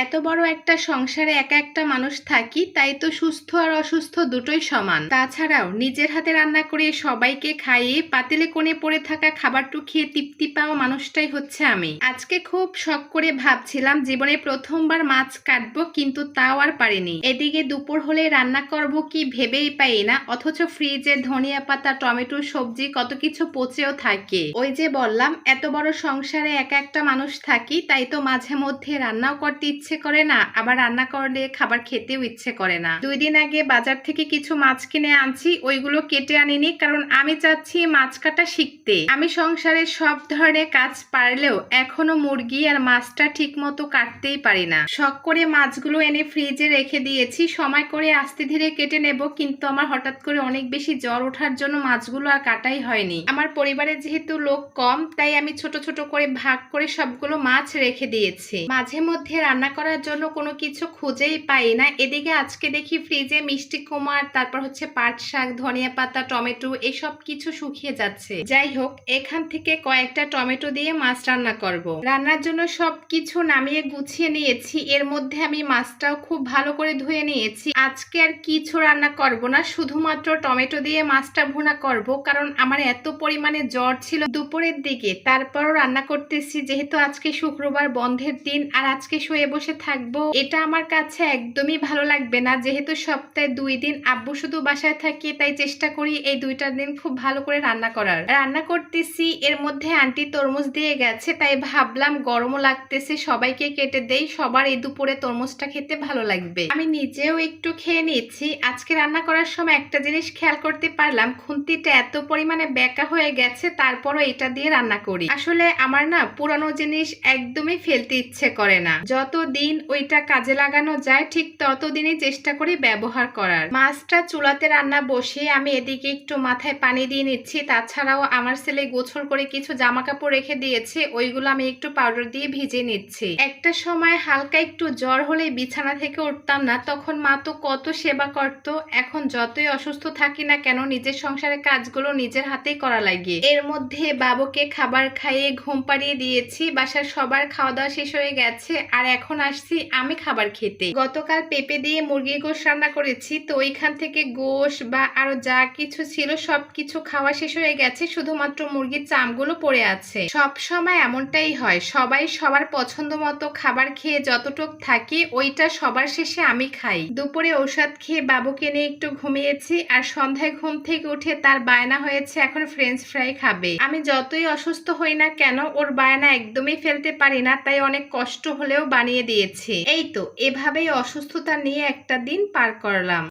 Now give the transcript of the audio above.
এত বড় একটা সংসারে একা একটা মানুষ থাকি, তাই তো সুস্থ আর অসুস্থ দুটোই সমান। তাছাড়াও নিজের হাতে রান্না করে সবাইকে খাইয়ে পাতিলে কোণে পড়ে থাকা খাবারটু খেয়ে তৃপ্তি পাওয়া মানুষটাই হচ্ছে আমি। আজকে খুব শখ করে ভাবছিলাম জীবনে প্রথমবার মাছ কাটবো, কিন্তু তাও আর পারিনি। এদিকে দুপুর হলে রান্না করব কি ভেবেই পাই না, অথচ ফ্রিজে ধনিয়া পাতা, টমেটো, সবজি কত কিছু পচেও থাকে। ওই যে বললাম এত বড় সংসারে একা একটা মানুষ থাকি, তাই তো মাঝে মধ্যে রান্নাও করতে ইচ্ছে করে না, আবার রান্না করলে খাবার খেতেও ইচ্ছে করে না। 2 দিন আগে বাজার থেকে কিছু মাছ কিনে আনছি, ওইগুলো কেটে আনিনি, কারণ আমি চাচ্ছি মাছ কাটা শিখতে। আমি সংসারের সব ধরনের কাজ পারলেও এখনো মুরগি আর মাছটা ঠিক মতো কাটতেই পারি না। শখ করে মাছগুলো এনে ফ্রিজে রেখে দিয়েছি, সময় করে আস্তে ধীরে কেটে নেব, কিন্তু আমার হঠাৎ করে অনেক বেশি জ্বর ওঠার জন্য মাছগুলো আর কাটাই হয়নি। আমার পরিবারে যেহেতু লোক কম, তাই আমি ছোট ছোট করে ভাগ করে সবগুলো মাছ রেখে দিয়েছি। মাঝে মধ্যে রান্না করার জন্য কোনো কিছু খুঁজেই পাই না। এদিকে আজকে দেখি ফ্রিজে মিষ্টি কুমড়া, তারপর হচ্ছে পাট শাক, ধনিয়া পাতা, টমেটো এসব কিছু শুকিয়ে যাচ্ছে। যাই হোক, এখান থেকে কয়েকটা টমেটো দিয়ে মাছ রান্না করব। রান্নার জন্য সবকিছু নামিয়ে গুছিয়ে নিয়েছি, এর মধ্যে আমি মাছটাও খুব ভালো করে ধুয়ে নিয়েছি। আজকে আর কিছু রান্না করব না, শুধুমাত্র টমেটো দিয়ে মাছটা ভুনা করব, কারণ আমার এত পরিমাণে জ্বর ছিল দুপুরের দিকে। তারপরও রান্না করতেছি, যেহেতু আজকে শুক্রবার বন্ধের দিন আর আজকে শুয়ে বসে থাকবো, এটা আমার কাছে একদমই ভালো লাগবে না। যেহেতু সপ্তাহে 2 দিন আব্বু শুধু বাসায় থাকি, তাই চেষ্টা করি এই 2টা দিন খুব ভালো করে রান্না করার। রান্না করতেছি, এর মধ্যে আন্টি তরমুজ দিয়ে গেছে, তাই ভাবলাম গরমও লাগতেছে, সবাইকে কেটে দেই, সবার এই দুপুরে তরমুজটা খেতে ভালো লাগবে। আমি নিজেও একটু খেয়ে নিচ্ছি। আজকে রান্না করার সময় একটা জিনিস খেয়াল করতে পারলাম, খুন্তিটা এত পরিমাণে বেঁকা হয়ে গেছে, তারপরও এটা দিয়ে রান্না করি। আসলে আমার না পুরানো জিনিস একদমই ফেলতে ইচ্ছে করে না। যতদিন ওইটা কাজে লাগানো যায় ঠিক ততদিনই চেষ্টা করি ব্যবহার করার। মাছটা চুলাতে রান্না বসে আমি এদিকে একটু মাথায় পানি দিয়ে নিচ্ছি। তাছাড়াও আমার ছেলে গোছল করে কিছু জামা কাপড় রেখে দিয়েছে, ওইগুলো আমি একটু পাউডার দিয়ে ভিজে নিচ্ছি। একটা সময় হালকা একটু জ্বর হলে বিছানা থেকে উঠতাম না, তখন মা তো কত সেবা করতো। এখন যতই অসুস্থ থাকি না কেন, নিজের সংসারের কাজগুলো নিজের হাতেই করা লাগে। এর মধ্যে বাবুকে খাবার খাইয়ে ঘুম পাড়িয়ে দিয়েছি, বাসার সবার খাওয়া দাওয়া শেষ হয়ে গেছে, আর এখন আসছি আমি খাবার খেতে। গতকাল পেঁপে দিয়ে মুরগির গোশ রান্না করেছি, তো ওইখান থেকে গোশ বা আরো যা কিছু ছিল সবকিছু খাওয়া শেষ হয়ে গেছে, শুধুমাত্র মুরগির চামগুলো পড়ে আছে। সব সময় এমনটাই হয়, সবাই সবার পছন্দ মতো খাবার খেয়ে যতটুক থাকি ওইটা সবার শেষে আমি খাই। দুপুরে ঔষধ খেয়ে বাবুকে নিয়ে একটু ঘুমিয়েছি, আর সন্ধ্যায় ঘুম থেকে উঠে তার বায়না হয়েছে এখন ফ্রেঞ্চ ফ্রাই খাবে। আমি যতই অসুস্থ হই না কেন, ওর বায়না একদমই ফেলতে পারি না, তাই অনেক কষ্ট হলেও বানিয়ে দিয়েছি। এই তো এভাবেই অসুস্থতা নিয়ে একটা দিন পার করলাম।